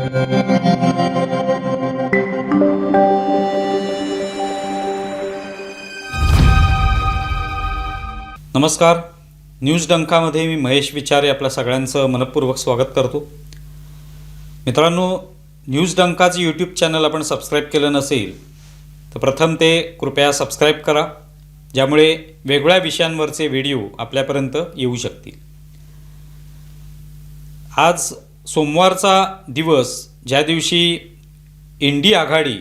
नमस्कार. न्यूज डंकामध्ये मी महेश विचारे आपल्या सगळ्यांचं मनपूर्वक स्वागत करतो. मित्रांनो, न्यूज डंकाचं यूट्यूब चॅनल आपण सबस्क्राईब केलं नसेल तर प्रथम ते कृपया सबस्क्राईब करा, ज्यामुळे वेगळ्या विषयांवरचे व्हिडिओ आपल्यापर्यंत येऊ शकतील. आज सोमवारचा दिवस, ज्या दिवशी इंडी आघाडी,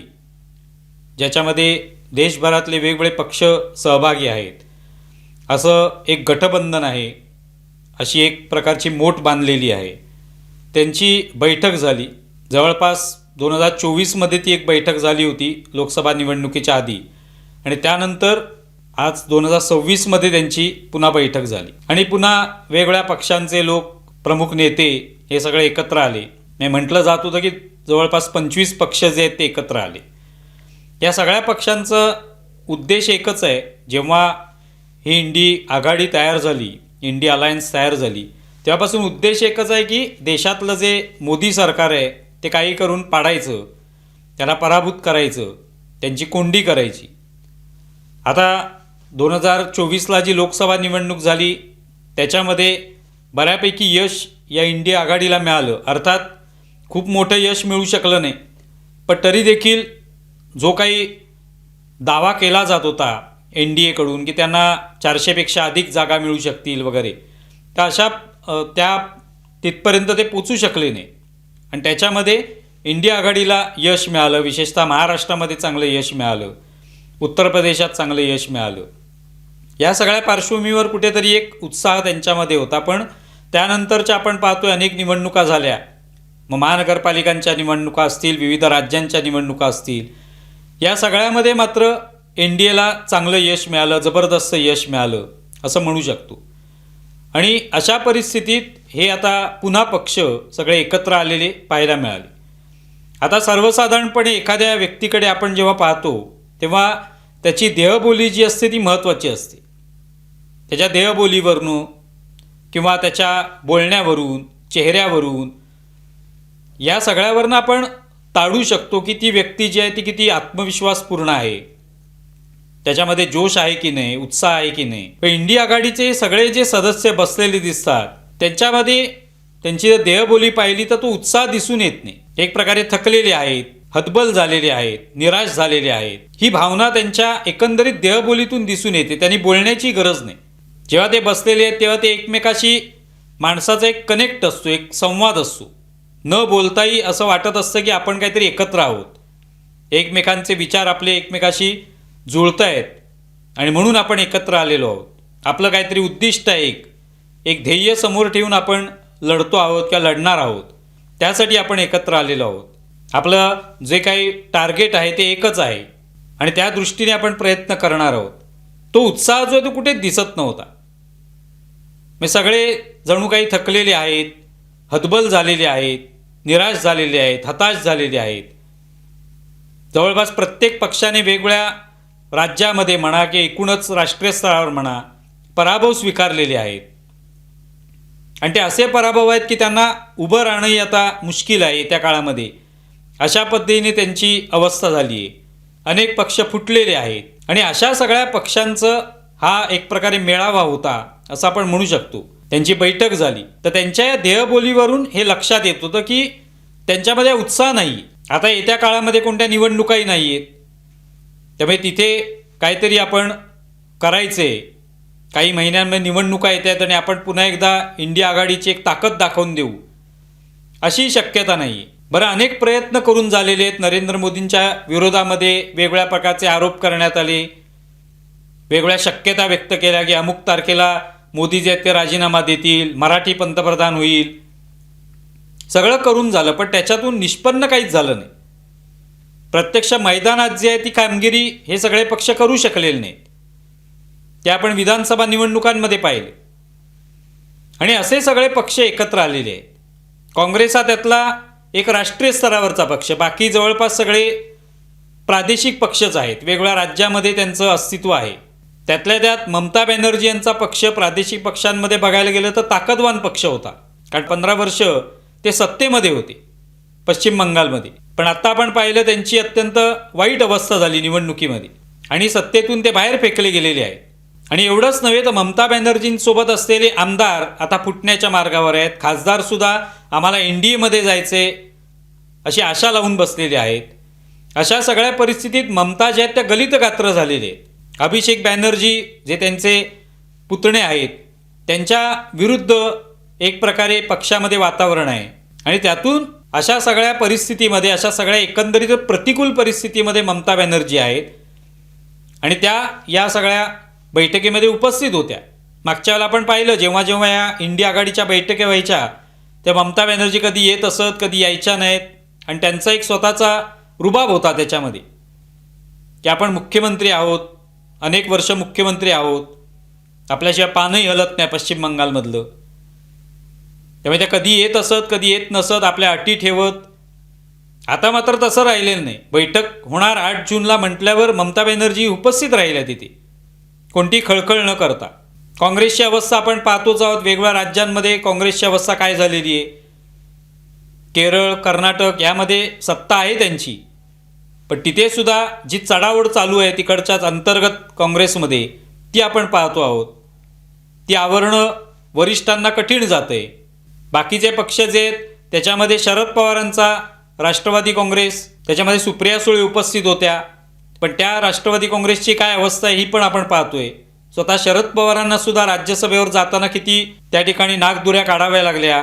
ज्याच्यामध्ये देशभरातले वेगवेगळे पक्ष सहभागी आहेत, असं एक गठबंधन आहे, अशी एक प्रकारची मोट बांधलेली आहे, त्यांची बैठक झाली. जवळपास 2024मध्ये ती एक बैठक झाली होती लोकसभा निवडणुकीच्या आधी, आणि त्यानंतर आज 2026मध्ये त्यांची पुन्हा बैठक झाली आणि पुन्हा वेगवेगळ्या पक्षांचे लोक, प्रमुख नेते हे सगळे एकत्र आले. मी म्हटलं जात होतं की जवळपास 25 पक्ष जे आहेत ते एकत्र आले. या सगळ्या पक्षांचा उद्देश एकच आहे. जेव्हा ही इंडी आघाडी तयार झाली, इंडी अलायन्स तयार झाली, तेव्हापासून उद्देश एकच आहे की देशातलं जे मोदी सरकार आहे ते काही करून पाडायचं, त्याला पराभूत करायचं, त्यांची कोंडी करायची. आता 2024ला जी लोकसभा निवडणूक झाली त्याच्यामध्ये बऱ्यापैकी यश या इंडी आघाडीला मिळालं. अर्थात खूप मोठं यश मिळू शकलं नाही, पण तरी देखील जो काही दावा केला जात होता एन डी एकडून की त्यांना 400पेक्षा अधिक जागा मिळू शकतील वगैरे, तर अशा तिथपर्यंत ते पोचू शकले नाही. आणि त्याच्यामध्ये इंडिया आघाडीला यश मिळालं. विशेषतः महाराष्ट्रामध्ये चांगलं यश मिळालं, उत्तर प्रदेशात चांगलं यश मिळालं. या सगळ्या पार्श्वभूमीवर कुठेतरी एक उत्साह त्यांच्यामध्ये होता. पण त्यानंतरच्या आपण पाहतोय अनेक निवडणुका झाल्या, मग महानगरपालिकांच्या निवडणुका असतील, विविध राज्यांच्या निवडणुका असतील, या सगळ्यामध्ये मात्र एन डी एला चांगलं यश मिळालं, जबरदस्त यश मिळालं असं म्हणू शकतो. आणि अशा परिस्थितीत हे आता पुन्हा पक्ष सगळे एकत्र आलेले पाहायला मिळाले. आता सर्वसाधारणपणे एखाद्या व्यक्तीकडे आपण जेव्हा पाहतो तेव्हा त्याची देहबोली जी असते ती महत्त्वाची असते. त्याच्या देहबोलीवरून किंवा त्याच्या बोलण्यावरून, चेहऱ्यावरून, या सगळ्यावरून आपण ताडू शकतो की ती व्यक्ती जी आहे ती किती आत्मविश्वासपूर्ण आहे, त्याच्यामध्ये जोश आहे की नाही, उत्साह आहे की नाही. पण इंडी आघाडीचे सगळे जे सदस्य बसलेले दिसतात त्यांच्यामध्ये त्यांची जर देहबोली पाहिली तर तो उत्साह दिसून येत नाही. एक प्रकारे थकलेले आहेत, हतबल झालेले आहेत, निराश झालेले आहेत, ही भावना त्यांच्या एकंदरीत देहबोलीतून दिसून येते. त्यांनी बोलण्याची गरज नाही. जेव्हा ते बसलेले आहेत तेव्हा ते एकमेकाशी माणसाचा एक कनेक्ट असतो, एक संवाद असतो. न बोलताही असं वाटत असतं की आपण काहीतरी एकत्र आहोत, एकमेकांचे विचार आपले एकमेकाशी जुळत आहेत आणि म्हणून आपण एकत्र आलेलो आहोत. आपलं काहीतरी उद्दिष्ट आहे, एक ध्येय समोर ठेवून आपण लढतो आहोत किंवा लढणार आहोत, त्यासाठी आपण एकत्र आलेलो आहोत. आपलं जे काही टार्गेट आहे ते एकच आहे आणि त्या दृष्टीने आपण प्रयत्न करणार आहोत. तो उत्साह जो आहे तो कुठेच दिसत नव्हता. मग सगळे जणू काही थकलेले आहेत, हतबल झालेले आहेत, निराश झालेले आहेत, हताश झालेले आहेत. जवळपास प्रत्येक पक्षाने वेगवेगळ्या राज्यामध्ये म्हणा की एकूणच राष्ट्रीय स्तरावर म्हणा पराभव स्वीकारलेले आहेत. आणि ते असे पराभव आहेत की त्यांना उभं राहणंही आता मुश्किल आहे त्या काळामध्ये. अशा पद्धतीने त्यांची अवस्था झाली आहे. अनेक पक्ष फुटलेले आहेत आणि अशा सगळ्या पक्षांचं हा एक प्रकारे मेळावा होता असं आपण म्हणू शकतो. त्यांची बैठक झाली तर त्यांच्या या देहबोलीवरून हे लक्षात येत होतं की त्यांच्यामध्ये उत्साह नाही. आता येत्या काळामध्ये कोणत्या निवडणुकाही नाही आहेत, त्यामुळे तिथे काहीतरी आपण करायचे. काही महिन्यांमध्ये निवडणुका येत आहेत आणि आपण पुन्हा एकदा इंडिया आघाडीची एक ताकद दाखवून देऊ अशी शक्यता नाही आहे. बरं, अनेक प्रयत्न करून झालेले आहेत. नरेंद्र मोदींच्या विरोधामध्ये वेगवेगळ्या प्रकारचे आरोप करण्यात आले, वेगवेगळ्या शक्यता व्यक्त केल्या की अमुक तारखेला मोदी जे आहेत ते राजीनामा देतील, मराठी पंतप्रधान होईल. सगळं करून झालं पण त्याच्यातून निष्पन्न काहीच झालं नाही. प्रत्यक्ष मैदानात जी आहे ती कामगिरी हे सगळे पक्ष करू शकलेले नाहीत. ते आपण विधानसभा निवडणुकांमध्ये पाहिले. आणि असे सगळे पक्ष एकत्र आलेले आहेत. काँग्रेस हा त्यातला एक राष्ट्रीय स्तरावरचा पक्ष, बाकी जवळपास सगळे प्रादेशिक पक्षच आहेत. वेगवेगळ्या राज्यामध्ये त्यांचं अस्तित्व आहे. त्यातल्या त्यात ममता बॅनर्जी यांचा पक्ष प्रादेशिक पक्षांमध्ये बघायला गेलं तर ताकदवान पक्ष होता, कारण 15 वर्ष ते सत्तेमध्ये होते. पश्चिम बंगालमध्ये. पण आत्ता आपण पाहिलं त्यांची अत्यंत वाईट अवस्था झाली निवडणुकीमध्ये आणि सत्तेतून ते बाहेर फेकले गेलेले आहेत. आणि एवढंच नव्हे तर ममता बॅनर्जींसोबत असलेले आमदार आता फुटण्याच्या मार्गावर आहेत. खासदारसुद्धा आम्हाला NDAमध्ये जायचे अशी आशा लावून बसलेले आहेत. अशा सगळ्या परिस्थितीत ममता ज्या आहेत त्या गलितगात्र झालेले आहेत. अभिषेक बॅनर्जी जे त्यांचे पुतणे आहेत त्यांच्या विरुद्ध एक प्रकारे पक्षामध्ये वातावरण आहे आणि त्यातून अशा सगळ्या परिस्थितीमध्ये, अशा सगळ्या एकंदरीत प्रतिकूल परिस्थितीमध्ये ममता बॅनर्जी आहेत आणि त्या या सगळ्या बैठकीमध्ये उपस्थित होत्या. मागच्या वेळेला आपण पाहिलं जेव्हा जेव्हा या इंडिया आघाडीच्या बैठकी व्हायच्या त्या ममता बॅनर्जी कधी येत असत, कधी यायच्या नाहीत आणि त्यांचा एक स्वतःचा रुबाब होता त्याच्यामध्ये की आपण मुख्यमंत्री आहोत, अनेक वर्ष मुख्यमंत्री आहोत, आपल्याशिवाय पानही हलत नाही पश्चिम बंगालमधलं. त्यामुळे त्या कधी येत असत, कधी येत नसत, आपल्या अटी ठेवत. आता मात्र तसं राहिलेलं नाही. बैठक होणार 8 जूनला म्हटल्यावर ममता बॅनर्जी उपस्थित राहिल्या तिथे कोणती खळखळ न करता. काँग्रेसची अवस्था आपण पाहतोच आहोत. वेगवेगळ्या राज्यांमध्ये काँग्रेसची अवस्था काय झालेली आहे. केरळ, कर्नाटक यामध्ये सत्ता आहे त्यांची, पण तिथे सुद्धा जी चढाओढ चालू आहे तिकडच्याच अंतर्गत काँग्रेसमध्ये ती आपण पाहतो आहोत. ती आवरणं वरिष्ठांना कठीण जातं आहे. बाकीचे पक्ष जे आहेत त्याच्यामध्ये शरद पवारांचा राष्ट्रवादी काँग्रेस, त्याच्यामध्ये सुप्रिया सुळे उपस्थित होत्या, पण त्या राष्ट्रवादी काँग्रेसची काय अवस्था आहे ही पण आपण पाहतोय. स्वतः शरद पवारांना सुद्धा राज्यसभेवर जाताना किती त्या ठिकाणी नाकदुऱ्या काढाव्या लागल्या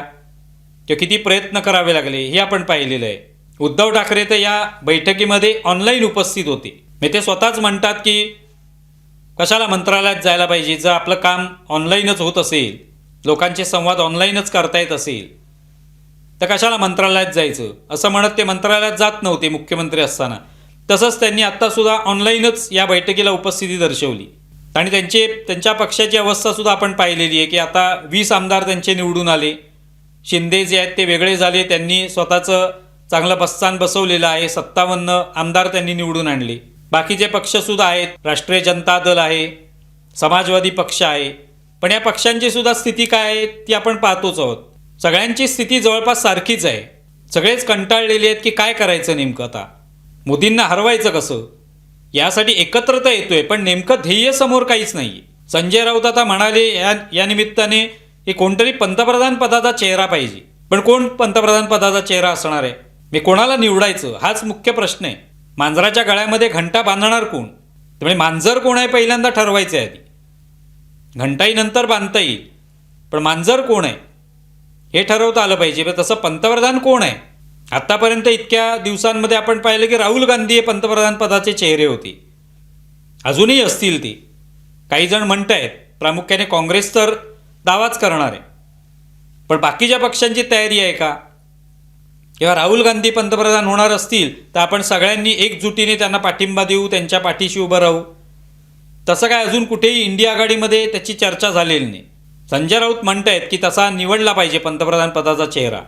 किंवा किती प्रयत्न करावे लागले हे आपण पाहिलेलं आहे. उद्धव ठाकरे तर या बैठकीमध्ये ऑनलाईन उपस्थित होते. म्हणजे ते स्वतःच म्हणतात की कशाला मंत्रालयात जायला पाहिजे, जर आपलं काम ऑनलाईनच होत असेल, लोकांचे संवाद ऑनलाईनच करता येत असेल तर कशाला मंत्रालयात जायचं, असं म्हणत ते मंत्रालयात जात नव्हते मुख्यमंत्री असताना. तसंच त्यांनी आत्तासुद्धा ऑनलाईनच या बैठकीला उपस्थिती दर्शवली आणि त्यांच्या पक्षाची अवस्थासुद्धा आपण पाहिलेली आहे की आता 20 आमदार त्यांचे निवडून आले. शिंदे जे आहेत ते वेगळे झाले, त्यांनी स्वतःचं चांगलं बस्तान बसवलेलं आहे. 57 आमदार त्यांनी निवडून आणले. बाकीचे पक्षसुद्धा आहेत, राष्ट्रीय जनता दल आहे, समाजवादी पक्ष आहे, पण या पक्षांची सुद्धा स्थिती काय आहे ती आपण पाहतोच आहोत. सगळ्यांची स्थिती जवळपास सारखीच आहे. सगळेच कंटाळलेले आहेत की काय करायचं नेमकं, आता मोदींना हरवायचं कसं, यासाठी एकत्र तर येतोय पण नेमकं ध्येय समोर काहीच नाही. संजय राऊत आता म्हणाले या निमित्ताने की कोणतरी पंतप्रधान पदाचा चेहरा पाहिजे, पण कोण पंतप्रधान पदाचा चेहरा असणार आहे, मी कोणाला निवडायचं हाच मुख्य प्रश्न आहे. मांजराच्या गळ्यामध्ये घंटा बांधणार कोण, त्यामुळे मांजर कोण आहे पहिल्यांदा ठरवायचं आहे आधी. घंटाही नंतर बांधता येईल, पण मांजर कोण आहे हे ठरवता आलं पाहिजे. तसं पंतप्रधान कोण आहे, आत्तापर्यंत इतक्या दिवसांमध्ये आपण पाहिलं की राहुल गांधी हे पंतप्रधान पदाचे चेहरे होते, अजूनही असतील ते. काही जण म्हणत आहेत, प्रामुख्याने काँग्रेस तर दावाच करणार आहे, पण बाकीच्या पक्षांची तयारी आहे का, किंवा राहुल गांधी पंतप्रधान होणार असतील तर आपण सगळ्यांनी एकजुटीने त्यांना पाठिंबा देऊ, त्यांच्या पाठीशी उभं राहू. तसं काय अजून कुठेही इंडिया आघाडीमध्ये त्याची चर्चा झालेली नाही. संजय राऊत म्हणत आहेत की तसा निवडला पाहिजे पंतप्रधान पदाचा चेहरा.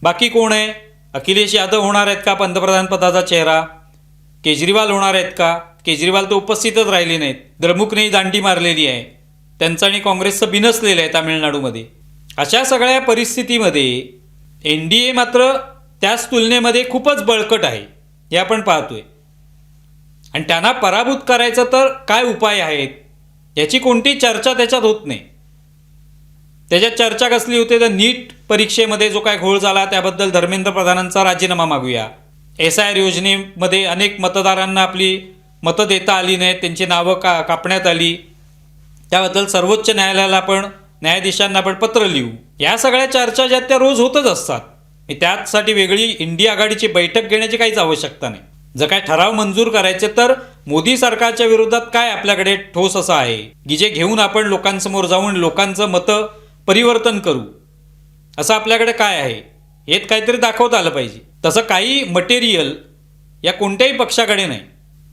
बाकी कोण आहे, अखिलेश यादव होणार आहेत का पंतप्रधान पदाचा चेहरा, केजरीवाल होणार आहेत का, केजरीवाल तर उपस्थितच राहिले नाहीत. द्रमुकनेही दांडी मारलेली आहे, त्यांचं आणि काँग्रेसचं बिनसलेलं आहे तामिळनाडूमध्ये. अशा सगळ्या परिस्थितीमध्ये NDA मात्र त्याच तुलनेमध्ये खूपच बळकट आहे हे आपण पाहतोय. आणि त्यांना पराभूत करायचं तर काय उपाय आहेत याची कोणती चर्चा त्याच्यात होत नाही. त्याच्यात चर्चा कसली होते तर नीट परीक्षेमध्ये जो काय घोळ झाला त्याबद्दल धर्मेंद्र प्रधानांचा राजीनामा मागूया. SIR योजनेमध्ये अनेक मतदारांना आपली मतं देता आली नाहीत, त्यांची नावं कापण्यात आली, त्याबद्दल सर्वोच्च न्यायालयाला आपण न्यायाधीशांना आपण पत्र लिहू. या सगळ्या चर्चा ज्या त्या रोज होतच असतात. त्यासाठी वेगळी इंडिया आघाडीची बैठक घेण्याची काहीच आवश्यकता नाही. जर काय ठराव मंजूर करायचे तर मोदी सरकारच्या विरोधात काय आपल्याकडे ठोस असं आहे की जे घेऊन आपण लोकांसमोर जाऊन लोकांचं मतं परिवर्तन करू, असं आपल्याकडे काय आहे हे काहीतरी दाखवता आलं पाहिजे. तसं काही मटेरियल या कोणत्याही पक्षाकडे नाही.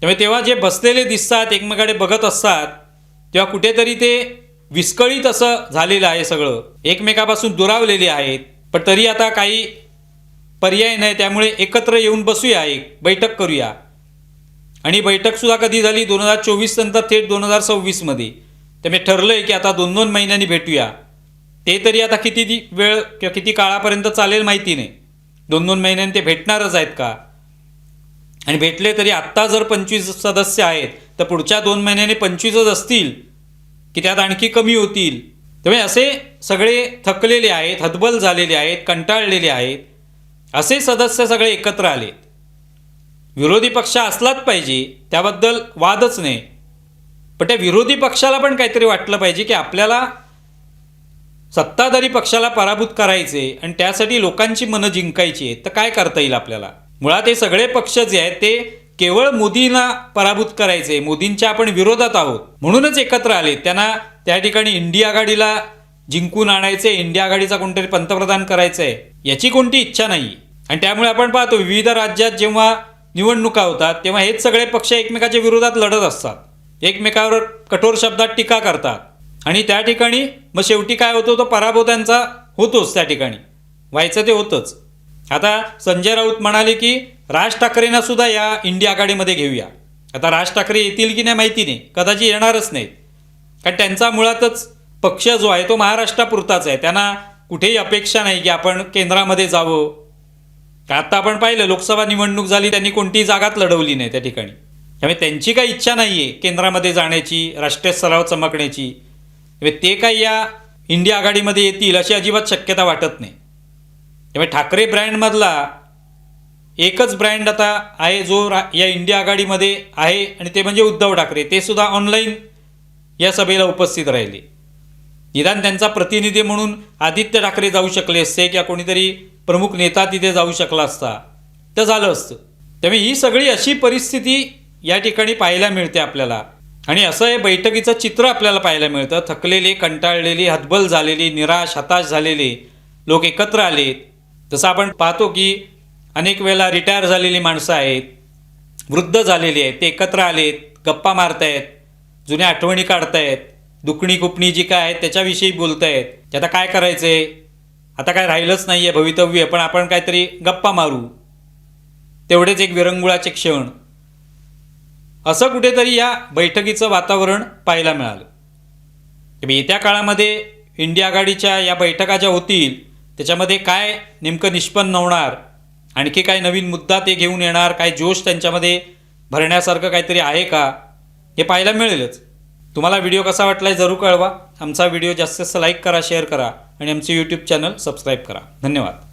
त्यामुळे तेव्हा जे बसलेले दिसतात एकमेकाकडे बघत असतात तेव्हा कुठेतरी ते विस्कळीत असं झालेलं आहे, सगळं एकमेकापासून दुरावलेले आहेत. पण तरी आता काही पर्याय नाही, त्यामुळे एकत्र येऊन बसूया, एक बैठक करूया. आणि बैठकसुद्धा कधी झाली 2024 नंतर थेट 2026मध्ये. त्यामुळे ठरलं आहे की आता 2-2 महिन्यांनी भेटूया. ते तरी आता किती वेळ किंवा किती काळापर्यंत चालेल माहिती नाही, 2-2 महिन्यांनी ते भेटणारच आहेत का? आणि भेटले तरी आत्ता जर 25 सदस्य आहेत तर पुढच्या 2 महिन्यांनी 25च असतील की त्यात आणखी कमी होतील? त्यामुळे असे सगळे थकलेले आहेत, हतबल झालेले आहेत, कंटाळलेले आहेत, असे सदस्य सगळे एकत्र आलेत. विरोधी पक्ष असलाच पाहिजे, त्याबद्दल वादच नाही. पण त्या विरोधी पक्षाला पण काहीतरी वाटलं पाहिजे की आपल्याला सत्ताधारी पक्षाला पराभूत करायचे आणि त्यासाठी लोकांची मनं जिंकायची आहेत. तर काय करता येईल आपल्याला? मुळात हे सगळे पक्ष जे आहेत ते केवळ मोदींना पराभूत करायचे, मोदींच्या आपण विरोधात आहोत म्हणूनच एकत्र आले. त्यांना त्या ठिकाणी इंडिया आघाडीला जिंकून आणायचे, इंडिया आघाडीचा कोणतरी पंतप्रधान करायचं आहे, याची कोणती इच्छा नाही. आणि त्यामुळे आपण पाहतो विविध राज्यात जेव्हा निवडणुका होतात तेव्हा हेच सगळे पक्ष एकमेकाच्या विरोधात लढत असतात, एकमेकावर कठोर शब्दात टीका करतात आणि त्या ठिकाणी मग शेवटी काय होतो, तो पराभव त्यांचा होतोच. त्या ठिकाणी व्हायचं ते होतंच. आता संजय राऊत म्हणाले की राज ठाकरेंना सुद्धा या इंडिया आघाडीमध्ये घेऊया. आता राज ठाकरे येतील की नाही माहिती नाही, कदाचित येणारच नाहीत, कारण त्यांचा मुळातच पक्ष जो आहे तो महाराष्ट्रापुरताच आहे. त्यांना कुठेही अपेक्षा नाही की आपण केंद्रामध्ये जावं. आता आपण पाहिलं लोकसभा निवडणूक झाली, त्यांनी कोणतीही जागाच लढवली नाही त्या ठिकाणी. त्यामुळे त्यांची काही इच्छा नाही आहे केंद्रामध्ये जाण्याची, राष्ट्रीय स्तरावर चमकण्याची. ते काही या इंडिया आघाडीमध्ये येतील अशी अजिबात शक्यता वाटत नाही. त्यामुळे ठाकरे ब्रँडमधला एकच ब्रँड आता आहे जो या इंडिया आघाडीमध्ये आहे आणि ते म्हणजे उद्धव ठाकरे. ते सुद्धा ऑनलाईन या सभेला उपस्थित राहिले. निदान त्यांचा प्रतिनिधी म्हणून आदित्य ठाकरे जाऊ शकले असते किंवा कोणीतरी प्रमुख नेता तिथे जाऊ शकला असता तर झालं असतं. त्यामुळे ही सगळी अशी परिस्थिती या ठिकाणी पाहायला मिळते आपल्याला. आणि असं हे बैठकीचं चित्र आपल्याला पाहायला मिळतं. थकलेले, कंटाळलेले, हतबल झालेले, निराश, हताश झालेले लोक एकत्र आलेत. जसं आपण पाहतो की अनेक वेळेला रिटायर झालेली माणसं आहेत, वृद्ध झालेली आहेत, ते एकत्र आलेत, गप्पा मारतायत, जुन्या आठवणी काढतायत, दुखणी खुपणी जी काय आहेत त्याच्याविषयी बोलतायत. की आता काय करायचं आहे, आता काय राहिलंच नाही आहे भवितव्य, पण आपण काहीतरी गप्पा मारू, तेवढेच एक विरंगुळाचे क्षण, असं कुठेतरी या बैठकीचं वातावरण पाहायला मिळालं. येत्या काळामध्ये इंडिया आघाडीच्या या बैठका ज्या होतील त्याच्यामध्ये काय नेमकं निष्पन्न होणार, आणखी काय नवीन मुद्दा ते घेऊन येणार, काय जोश त्यांच्यामध्ये भरण्यासारखं काहीतरी आहे का, हे पाहायला मिळेलच. तुम्हाला व्हिडिओ कसा वाटला जरूर कळवा. आमचा व्हिडिओ जास्तीत जास्त लाईक करा, शेअर करा आणि आमचे यूट्यूब चॅनल सबस्क्राईब करा. धन्यवाद.